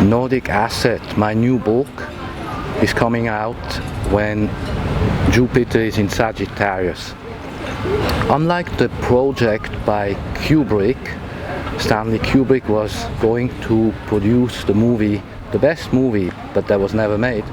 Nordic Asset, my new book, is coming out when Jupiter is in Sagittarius. Unlike the project by Kubrick, Stanley Kubrick was going to produce the movie, the best movie, but that was never made,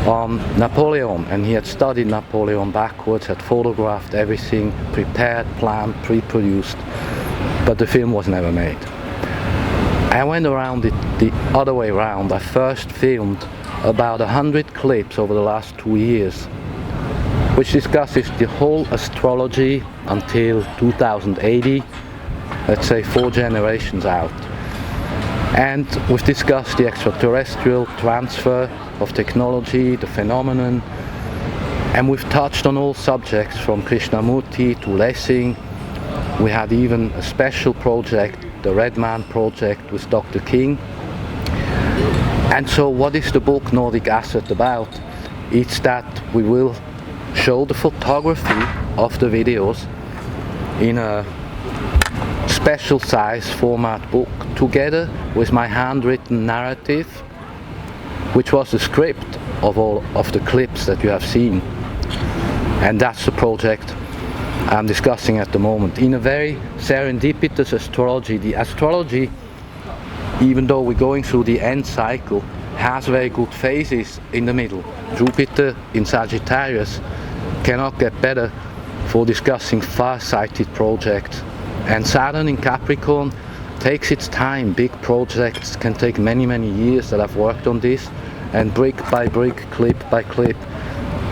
on Napoleon, and he had studied Napoleon backwards, had photographed everything, prepared, planned, pre-produced, but the film was never made. I went around it the other way around. I first filmed about 100 clips over the last 2 years, which discusses the whole astrology until 2080, let's say 4 generations out. And we've discussed the extraterrestrial transfer of technology, the phenomenon, and we've touched on all subjects from Krishnamurti to Lessing. We had even a special project, the Red Man project with Dr. King. And so what is the book Nordic Asset about? It's that we will show the photography of the videos in a special size format book, together with my handwritten narrative, which was the script of all of the clips that you have seen. And that's the project I'm discussing at the moment. In a very serendipitous astrology, the astrology, even though we're going through the end cycle, has very good phases in the middle. Jupiter in Sagittarius cannot get better for discussing far-sighted projects. And Saturn in Capricorn takes its time. Big projects can take many, many years that I've worked on this, and brick by brick, clip by clip,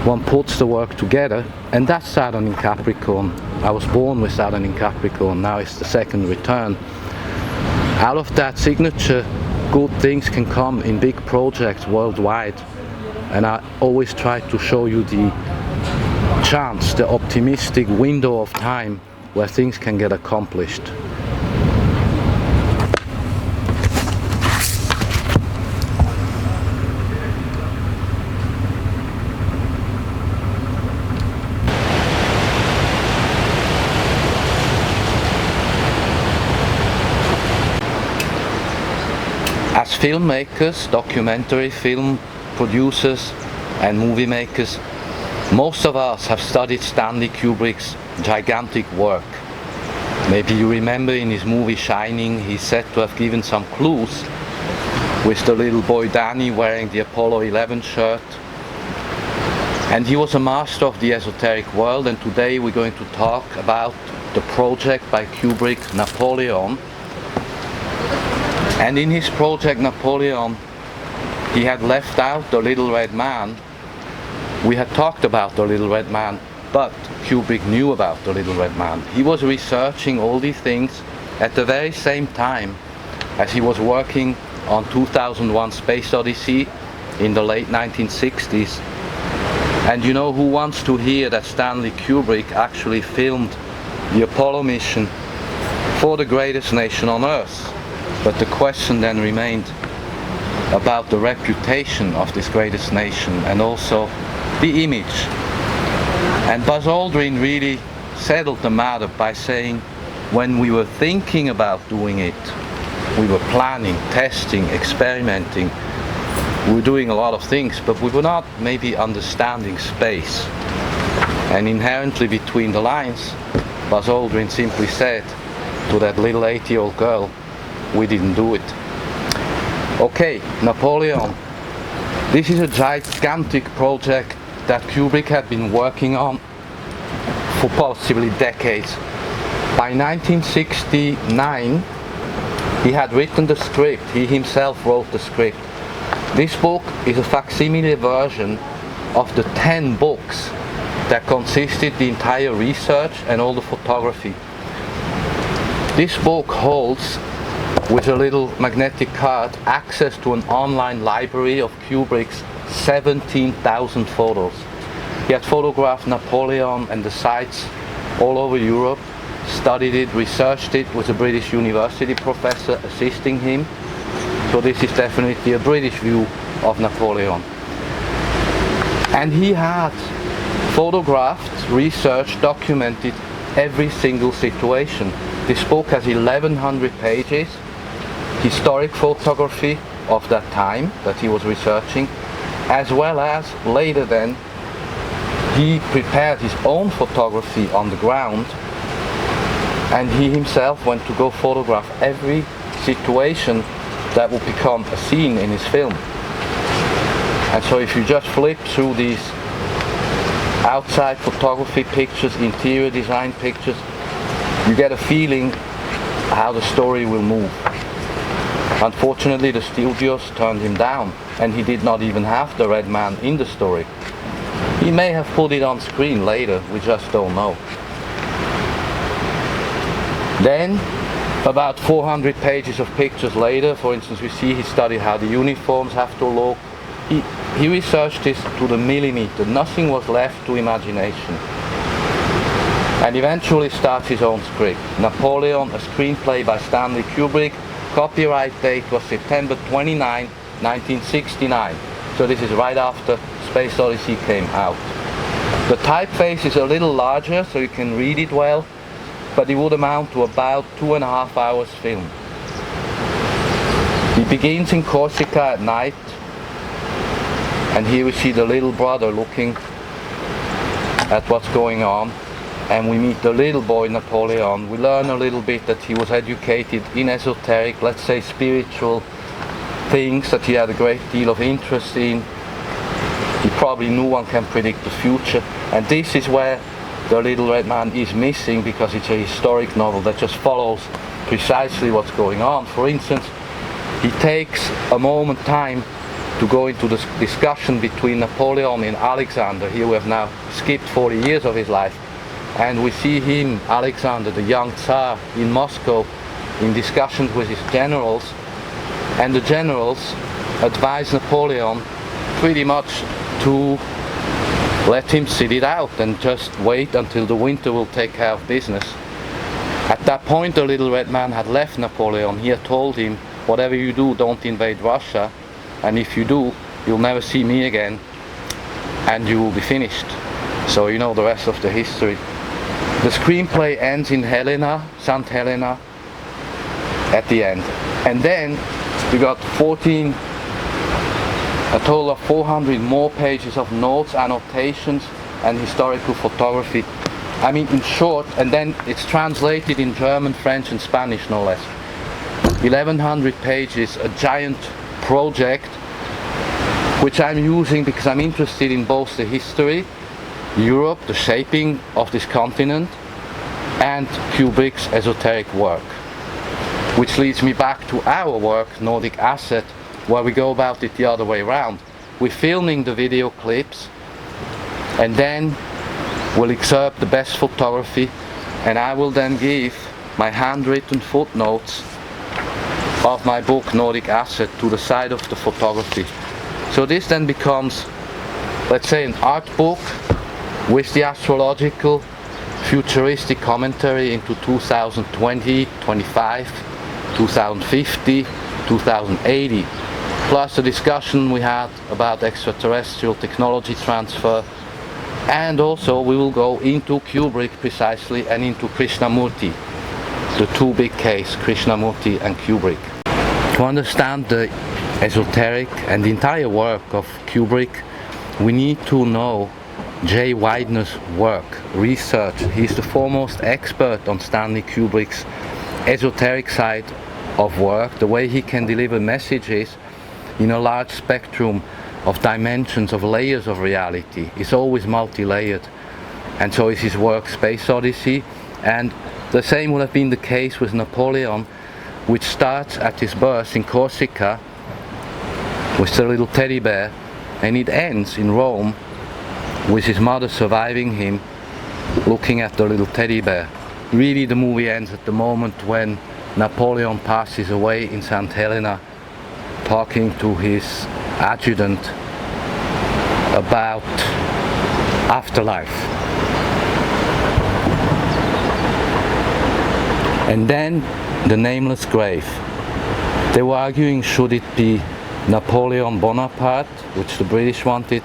one puts the work together, and that's Saturn in Capricorn. I was born with Saturn in Capricorn, now it's the second return. Out of that signature, good things can come in big projects worldwide, and I always try to show you the chance, the optimistic window of time where things can get accomplished. As filmmakers, documentary film producers and movie makers, most of us have studied Stanley Kubrick's gigantic work. Maybe you remember in his movie Shining, he's said to have given some clues with the little boy Danny wearing the Apollo 11 shirt. And he was a master of the esoteric world, and today we're going to talk about the project by Kubrick, Napoleon. And in his project Napoleon, he had left out the Little Red Man. We had talked about the Little Red Man, but Kubrick knew about the Little Red Man. He was researching all these things at the very same time as he was working on 2001 Space Odyssey in the late 1960s. And you know, who wants to hear that Stanley Kubrick actually filmed the Apollo mission for the greatest nation on Earth? But the question then remained about the reputation of this greatest nation and also the image. And Buzz Aldrin really settled the matter by saying, when we were thinking about doing it, we were planning, testing, experimenting, we were doing a lot of things, but we were not maybe understanding space. And inherently between the lines, Buzz Aldrin simply said to that little 8-year-old girl, we didn't do it. Okay, Napoleon. This is a gigantic project that Kubrick had been working on for possibly decades. By 1969, he had written the script. He himself wrote the script. This book is a facsimile version of the 10 books that consisted the entire research and all the photography. This book holds, with a little magnetic card, access to an online library of Kubrick's 17,000 photos. He had photographed Napoleon and the sites all over Europe, studied it, researched it with a British university professor assisting him. So this is definitely a British view of Napoleon. And he had photographed, researched, documented every single situation. This book has 1,100 pages, historic photography of that time that he was researching, as well as later then he prepared his own photography on the ground, and he himself went to go photograph every situation that would become a scene in his film. And so if you just flip through these outside photography pictures, interior design pictures, you get a feeling how the story will move. Unfortunately, the studios turned him down, and he did not even have the red man in the story. He may have put it on screen later, we just don't know. Then, about 400 pages of pictures later, for instance, we see he studied how the uniforms have to look. He researched this to the millimeter. Nothing was left to imagination. And eventually starts his own script. Napoleon, a screenplay by Stanley Kubrick. Copyright date was September 29, 1969. So this is right after Space Odyssey came out. The typeface is a little larger, so you can read it well, but it would amount to about 2.5 hours film. He begins in Corsica at night, and here we see the little brother looking at what's going on, and we meet the little boy Napoleon. We learn a little bit that he was educated in esoteric, let's say spiritual things that he had a great deal of interest in. He probably knew one can predict the future, and this is where the Little Red Man is missing, because it's a historic novel that just follows precisely what's going on. For instance, he takes a moment time to go into the discussion between Napoleon and Alexander. Here we have now skipped 40 years of his life, and we see him, Alexander, the young Tsar, in Moscow in discussions with his generals, and the generals advise Napoleon pretty much to let him sit it out and just wait until the winter will take care of business. At that point, the Little Red Man had left Napoleon. He had told him, whatever you do, don't invade Russia, and if you do, you'll never see me again, and you will be finished. So you know the rest of the history. The screenplay ends in Helena, St. Helena, at the end. And then we got a total of 400 more pages of notes, annotations, and historical photography. I mean, in short, and then it's translated in German, French, and Spanish, no less. 1100 pages, a giant project, which I'm using because I'm interested in both the history, Europe, the shaping of this continent, and Kubrick's esoteric work. Which leads me back to our work, Nordic Asset, where we go about it the other way around. We're filming the video clips, and then we'll excerpt the best photography, and I will then give my handwritten footnotes of my book Nordic Asset to the side of the photography. So this then becomes, let's say, an art book with the astrological futuristic commentary into 2020, 25, 2050, 2080. Plus the discussion we had about extraterrestrial technology transfer, and also we will go into Kubrick precisely and into Krishnamurti, the two big Ks, Krishnamurti and Kubrick. To understand the esoteric and the entire work of Kubrick, we need to know Jay Weidner's work, research. He's the foremost expert on Stanley Kubrick's esoteric side of work, the way he can deliver messages in a large spectrum of dimensions, of layers of reality. It's always multi-layered, and so is his work Space Odyssey. And the same would have been the case with Napoleon, which starts at his birth in Corsica with the little teddy bear, and it ends in Rome with his mother surviving him, looking at the little teddy bear. Really, the movie ends at the moment when Napoleon passes away in St. Helena, talking to his adjutant about afterlife. And then the nameless grave. They were arguing, should it be Napoleon Bonaparte, which the British wanted,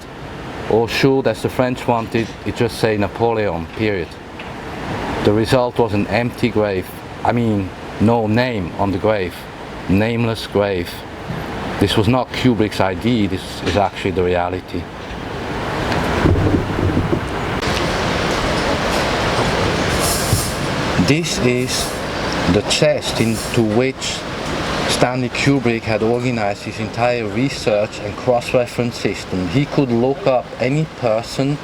or should, as the French wanted, it just say Napoleon, period. The result was an empty grave. I mean, no name on the grave. Nameless grave. This was not Kubrick's idea, this is actually the reality. This is the chest into which Stanley Kubrick had organized his entire research and cross-reference system. He could look up any person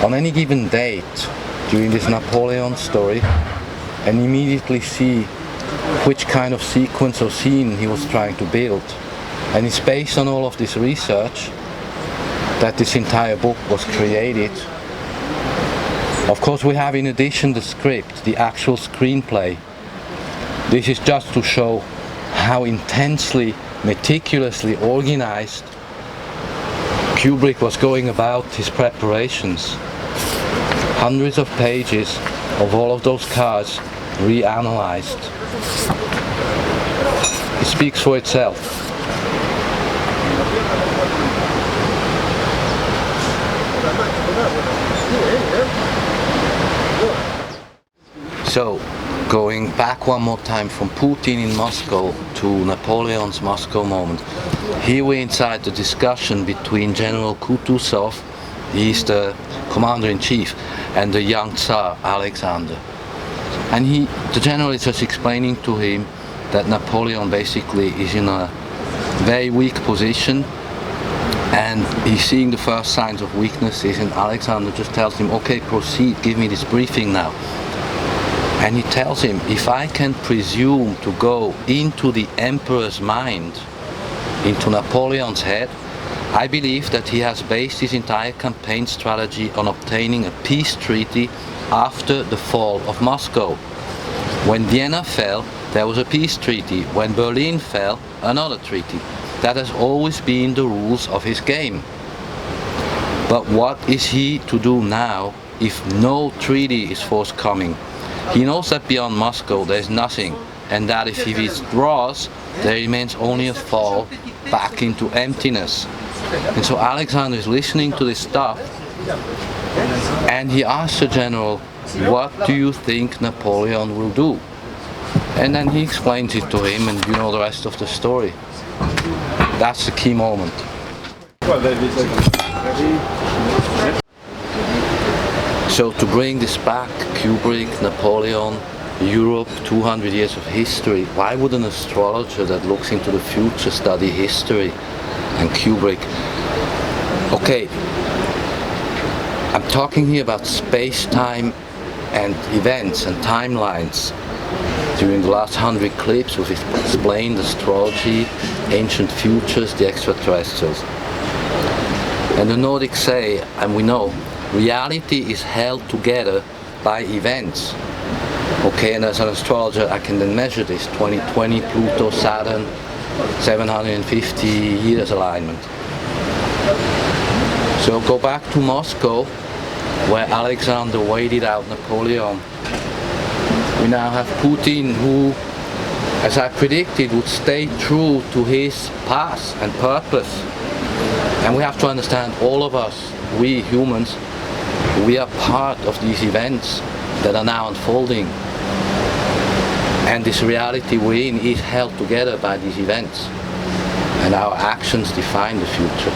on any given date during this Napoleon story and immediately see which kind of sequence or scene he was trying to build. And it's based on all of this research that this entire book was created. Of course, we have in addition the script, the actual screenplay. This is just to show how intensely, meticulously organized Kubrick was going about his preparations. Hundreds of pages of all of those cards reanalyzed. It speaks for itself. So, going back one more time from Putin in Moscow to Napoleon's Moscow moment. Here we're inside the discussion between General Kutuzov, he's the commander-in-chief, and the young Tsar Alexander. And the general is just explaining to him that Napoleon basically is in a very weak position and he's seeing the first signs of weaknesses, and Alexander just tells him, okay, proceed, give me this briefing now. And he tells him, if I can presume to go into the emperor's mind, into Napoleon's head, I believe that he has based his entire campaign strategy on obtaining a peace treaty after the fall of Moscow. When Vienna fell, there was a peace treaty. When Berlin fell, another treaty. That has always been the rules of his game. But what is he to do now if no treaty is forthcoming? He knows that beyond Moscow there is nothing, and that if he withdraws, there remains only a fall back into emptiness. And so Alexander is listening to this stuff, and he asks the general, what do you think Napoleon will do? And then he explains it to him, and you know the rest of the story. That's the key moment. So to bring this back, Kubrick, Napoleon, Europe, 200 years of history, why would an astrologer that looks into the future study history? And Kubrick, okay, I'm talking here about space-time and events and timelines. During the last 100 clips we've explained astrology, ancient futures, the extraterrestrials. And the Nordic say, and we know, reality is held together by events. Okay, and as an astrologer I can then measure this, 2020, Pluto, Saturn, 750 years alignment. So go back to Moscow, where Alexander waited out Napoleon. We now have Putin, who, as I predicted, would stay true to his path and purpose. And we have to understand, all of us, we humans, we are part of these events that are now unfolding. And this reality we're in is held together by these events. And our actions define the future.